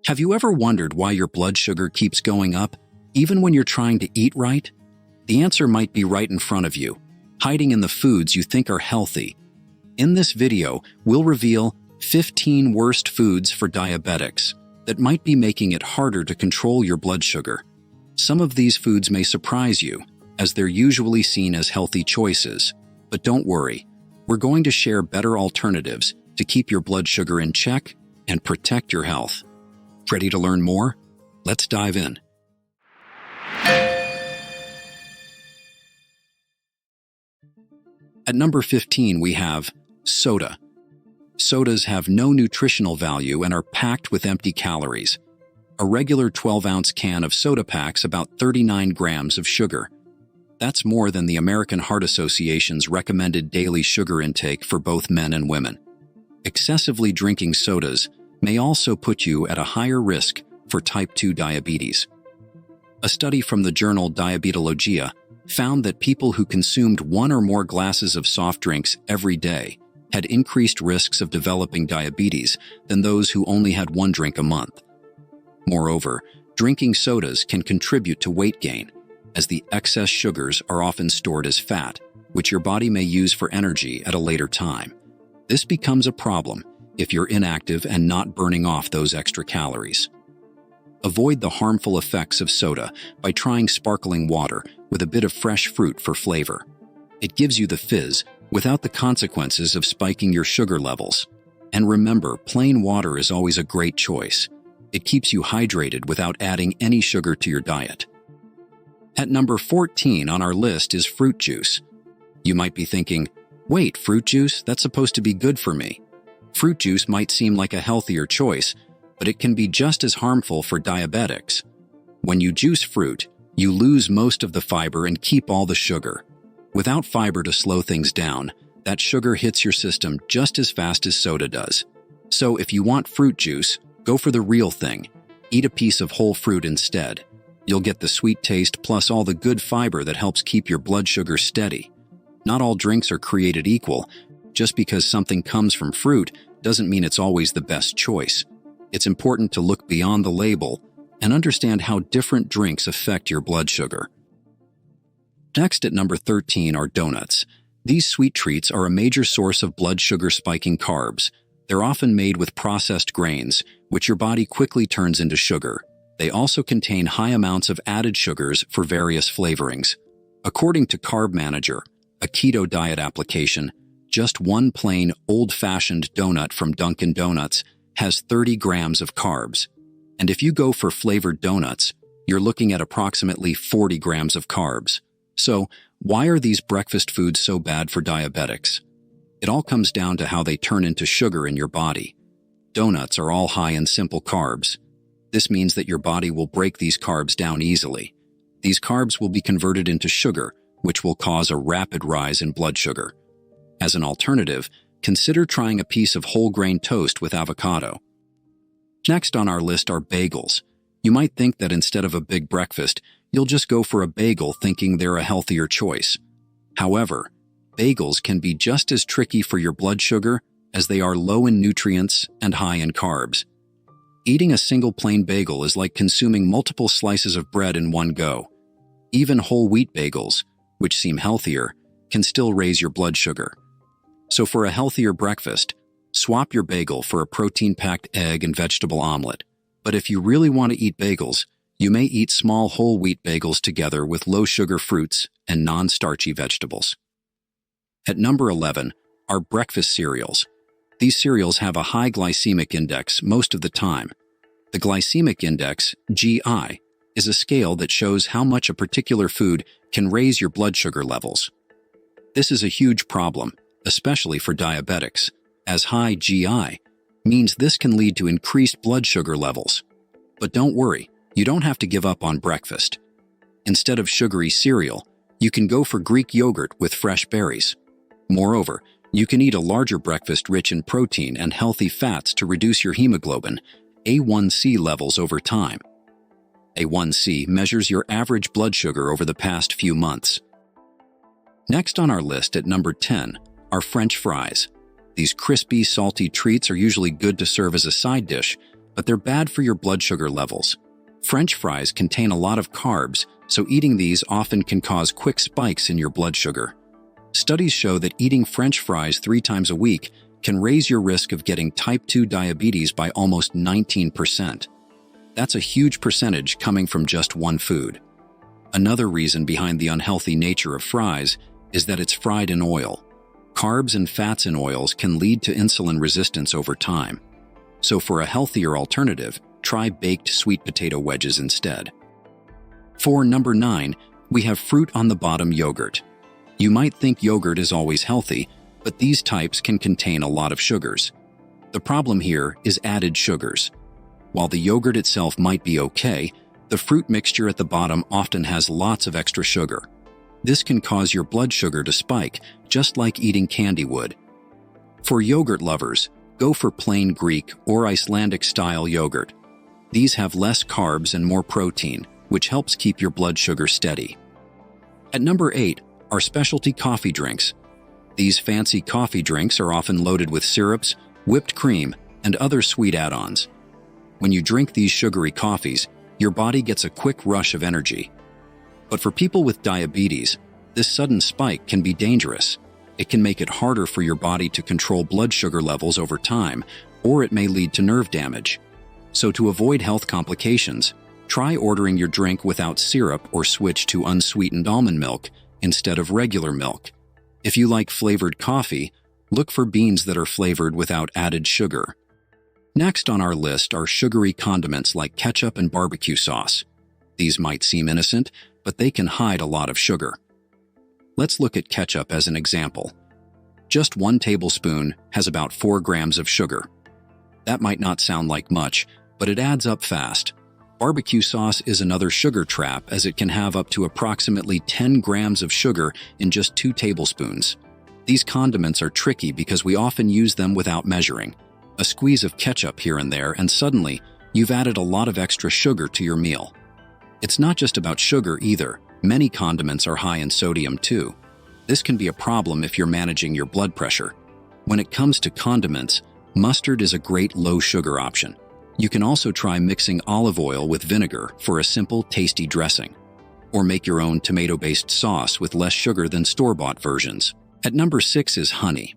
Have you ever wondered why your blood sugar keeps going up, even when you're trying to eat right? The answer might be right in front of you, hiding in the foods you think are healthy. In this video, we'll reveal 15 worst foods for diabetics that might be making it harder to control your blood sugar. Some of these foods may surprise you, as they're usually seen as healthy choices. But don't worry, we're going to share better alternatives to keep your blood sugar in check and protect your health. Ready to learn more? Let's dive in. At number 15, we have soda. Sodas have no nutritional value and are packed with empty calories. A regular 12-ounce can of soda packs about 39 grams of sugar. That's more than the American Heart Association's recommended daily sugar intake for both men and women. Excessively drinking sodas may also put you at a higher risk for type 2 diabetes. A study from the journal Diabetologia found that people who consumed one or more glasses of soft drinks every day had increased risks of developing diabetes than those who only had one drink a month. Moreover, drinking sodas can contribute to weight gain, as the excess sugars are often stored as fat, which your body may use for energy at a later time. This becomes a problem if you're inactive and not burning off those extra calories. Avoid the harmful effects of soda by trying sparkling water with a bit of fresh fruit for flavor. It gives you the fizz without the consequences of spiking your sugar levels. And remember, plain water is always a great choice. It keeps you hydrated without adding any sugar to your diet. At number 14 on our list is fruit juice. You might be thinking, wait, fruit juice? That's supposed to be good for me. Fruit juice might seem like a healthier choice, but it can be just as harmful for diabetics. When you juice fruit, you lose most of the fiber and keep all the sugar. Without fiber to slow things down, that sugar hits your system just as fast as soda does. So if you want fruit juice, go for the real thing. Eat a piece of whole fruit instead. You'll get the sweet taste plus all the good fiber that helps keep your blood sugar steady. Not all drinks are created equal. Just because something comes from fruit doesn't mean it's always the best choice. It's important to look beyond the label and understand how different drinks affect your blood sugar. Next, at number 13 are donuts. These sweet treats are a major source of blood sugar spiking carbs. They're often made with processed grains, which your body quickly turns into sugar. They also contain high amounts of added sugars for various flavorings. According to Carb Manager, a keto diet application, just one plain, old-fashioned donut from Dunkin' Donuts has 30 grams of carbs. And if you go for flavored donuts, you're looking at approximately 40 grams of carbs. So, why are these breakfast foods so bad for diabetics? It all comes down to how they turn into sugar in your body. Donuts are all high in simple carbs. This means that your body will break these carbs down easily. These carbs will be converted into sugar, which will cause a rapid rise in blood sugar. As an alternative, consider trying a piece of whole grain toast with avocado. Next on our list are bagels. You might think that instead of a big breakfast, you'll just go for a bagel thinking they're a healthier choice. However, bagels can be just as tricky for your blood sugar as they are low in nutrients and high in carbs. Eating a single plain bagel is like consuming multiple slices of bread in one go. Even whole wheat bagels, which seem healthier, can still raise your blood sugar. So for a healthier breakfast, swap your bagel for a protein-packed egg and vegetable omelet. But if you really want to eat bagels, you may eat small whole wheat bagels together with low-sugar fruits and non-starchy vegetables. At number 11 are breakfast cereals. These cereals have a high glycemic index most of the time. The glycemic index, GI, is a scale that shows how much a particular food can raise your blood sugar levels. This is a huge problem, especially for diabetics, as high GI means this can lead to increased blood sugar levels. But don't worry, you don't have to give up on breakfast. Instead of sugary cereal, you can go for Greek yogurt with fresh berries. Moreover, you can eat a larger breakfast rich in protein and healthy fats to reduce your hemoglobin, A1C levels over time. A1C measures your average blood sugar over the past few months. Next on our list at number 10 are French fries. These crispy, salty treats are usually good to serve as a side dish, but they're bad for your blood sugar levels. French fries contain a lot of carbs, so eating these often can cause quick spikes in your blood sugar. Studies show that eating French fries 3 times a week can raise your risk of getting type 2 diabetes by almost 19%. That's a huge percentage coming from just one food. Another reason behind the unhealthy nature of fries is that it's fried in oil. Carbs and fats in oils can lead to insulin resistance over time. So for a healthier alternative, try baked sweet potato wedges instead. For number 9, we have fruit on the bottom yogurt. You might think yogurt is always healthy, but these types can contain a lot of sugars. The problem here is added sugars. While the yogurt itself might be okay, the fruit mixture at the bottom often has lots of extra sugar. This can cause your blood sugar to spike, just like eating candy would. For yogurt lovers, go for plain Greek or Icelandic-style yogurt. These have less carbs and more protein, which helps keep your blood sugar steady. At number 8 are specialty coffee drinks. These fancy coffee drinks are often loaded with syrups, whipped cream, and other sweet add-ons. When you drink these sugary coffees, your body gets a quick rush of energy. But for people with diabetes, this sudden spike can be dangerous. It can make it harder for your body to control blood sugar levels over time, or it may lead to nerve damage. So to avoid health complications, try ordering your drink without syrup or switch to unsweetened almond milk instead of regular milk. If you like flavored coffee, look for beans that are flavored without added sugar. Next on our list are sugary condiments like ketchup and barbecue sauce. These might seem innocent, but they can hide a lot of sugar. Let's look at ketchup as an example. Just 1 tablespoon has about 4 grams of sugar. That might not sound like much, but it adds up fast. Barbecue sauce is another sugar trap as it can have up to approximately 10 grams of sugar in just 2 tablespoons. These condiments are tricky because we often use them without measuring. A squeeze of ketchup here and there, and suddenly, you've added a lot of extra sugar to your meal. It's not just about sugar either. Many condiments are high in sodium too. This can be a problem if you're managing your blood pressure. When it comes to condiments, mustard is a great low-sugar option. You can also try mixing olive oil with vinegar for a simple, tasty dressing. Or make your own tomato-based sauce with less sugar than store-bought versions. At number 6 is honey.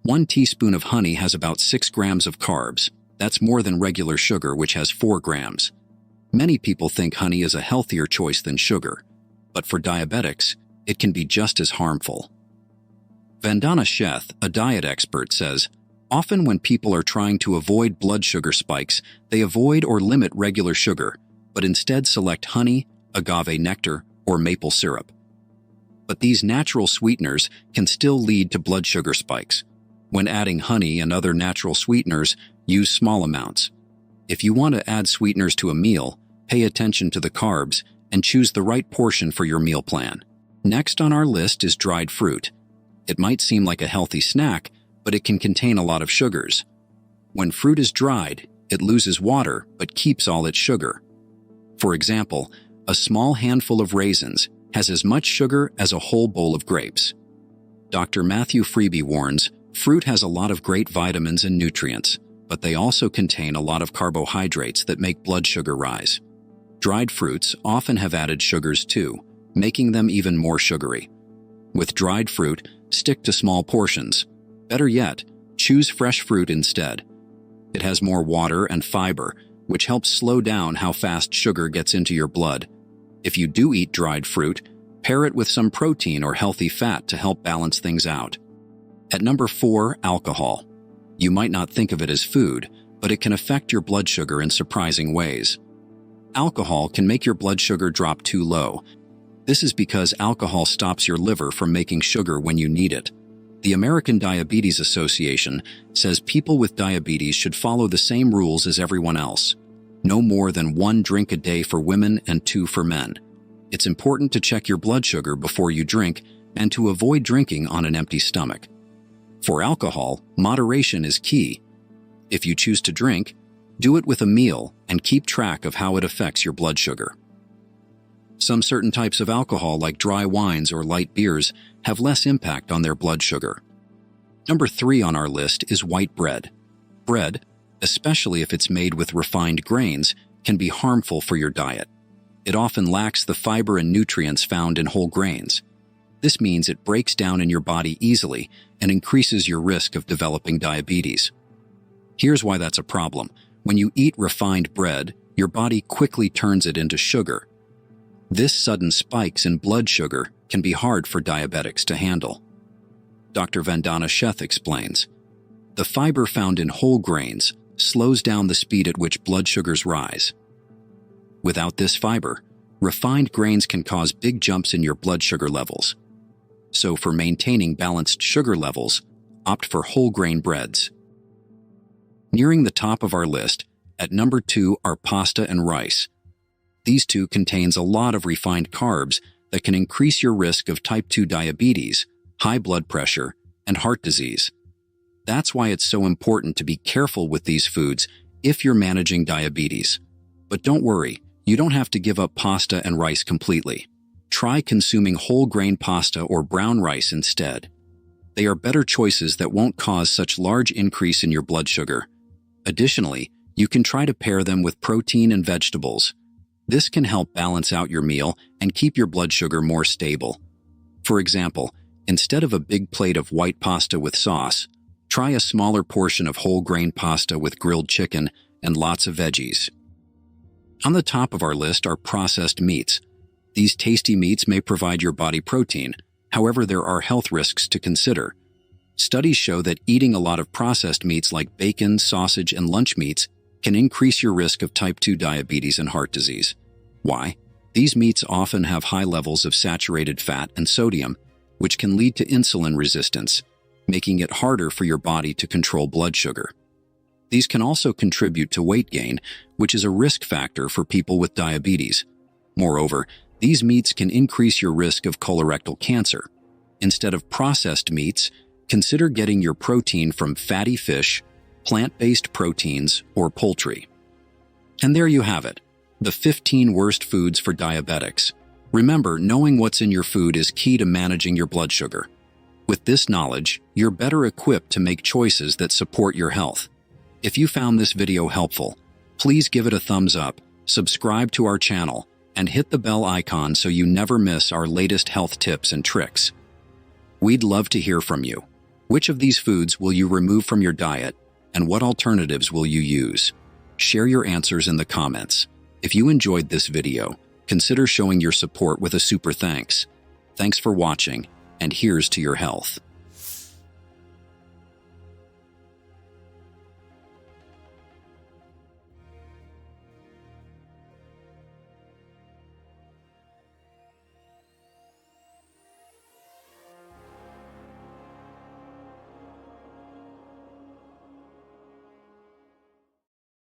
1 teaspoon of honey has about 6 grams of carbs. That's more than regular sugar, which has 4 grams. Many people think honey is a healthier choice than sugar, but for diabetics, it can be just as harmful. Vandana Sheth, a diet expert, says, often when people are trying to avoid blood sugar spikes, they avoid or limit regular sugar, but instead select honey, agave nectar, or maple syrup. But these natural sweeteners can still lead to blood sugar spikes. When adding honey and other natural sweeteners, use small amounts. If you want to add sweeteners to a meal, pay attention to the carbs and choose the right portion for your meal plan. Next on our list is dried fruit. It might seem like a healthy snack, but it can contain a lot of sugars. When fruit is dried, it loses water but keeps all its sugar. For example, a small handful of raisins has as much sugar as a whole bowl of grapes. Dr. Matthew Freeby warns, fruit has a lot of great vitamins and nutrients, but they also contain a lot of carbohydrates that make blood sugar rise. Dried fruits often have added sugars too, making them even more sugary. With dried fruit, stick to small portions. Better yet, choose fresh fruit instead. It has more water and fiber, which helps slow down how fast sugar gets into your blood. If you do eat dried fruit, pair it with some protein or healthy fat to help balance things out. At number 4, alcohol. You might not think of it as food, but it can affect your blood sugar in surprising ways. Alcohol can make your blood sugar drop too low. This is because alcohol stops your liver from making sugar when you need it. The American Diabetes Association says people with diabetes should follow the same rules as everyone else. No more than 1 drink a day for women and 2 for men. It's important to check your blood sugar before you drink and to avoid drinking on an empty stomach. For alcohol, moderation is key. If you choose to drink, do it with a meal and keep track of how it affects your blood sugar. Some certain types of alcohol, like dry wines or light beers, have less impact on their blood sugar. Number 3 on our list is white bread. Bread, especially if it's made with refined grains, can be harmful for your diet. It often lacks the fiber and nutrients found in whole grains. This means it breaks down in your body easily and increases your risk of developing diabetes. Here's why that's a problem. When you eat refined bread, your body quickly turns it into sugar. This sudden spikes in blood sugar can be hard for diabetics to handle. Dr. Vandana Sheth explains, the fiber found in whole grains slows down the speed at which blood sugars rise. Without this fiber, refined grains can cause big jumps in your blood sugar levels. So for maintaining balanced sugar levels, opt for whole grain breads. Nearing the top of our list, at number 2 are pasta and rice. These two contains a lot of refined carbs that can increase your risk of type 2 diabetes, high blood pressure, and heart disease. That's why it's so important to be careful with these foods if you're managing diabetes. But don't worry, you don't have to give up pasta and rice completely. Try consuming whole grain pasta or brown rice instead. They are better choices that won't cause such large increase in your blood sugar. Additionally, you can try to pair them with protein and vegetables. This can help balance out your meal and keep your blood sugar more stable. For example, instead of a big plate of white pasta with sauce, try a smaller portion of whole grain pasta with grilled chicken and lots of veggies. On the top of our list are processed meats. These tasty meats may provide your body protein, however, there are health risks to consider. Studies show that eating a lot of processed meats like bacon, sausage, and lunch meats can increase your risk of type 2 diabetes and heart disease. Why? These meats often have high levels of saturated fat and sodium, which can lead to insulin resistance, making it harder for your body to control blood sugar. These can also contribute to weight gain, which is a risk factor for people with diabetes. Moreover, these meats can increase your risk of colorectal cancer. Instead of processed meats, consider getting your protein from fatty fish, plant-based proteins, or poultry. And there you have it, the 15 worst foods for diabetics. Remember, knowing what's in your food is key to managing your blood sugar. With this knowledge, you're better equipped to make choices that support your health. If you found this video helpful, please give it a thumbs up, subscribe to our channel, and hit the bell icon so you never miss our latest health tips and tricks. We'd love to hear from you. Which of these foods will you remove from your diet, and what alternatives will you use? Share your answers in the comments. If you enjoyed this video, consider showing your support with a super thanks. Thanks for watching, and here's to your health.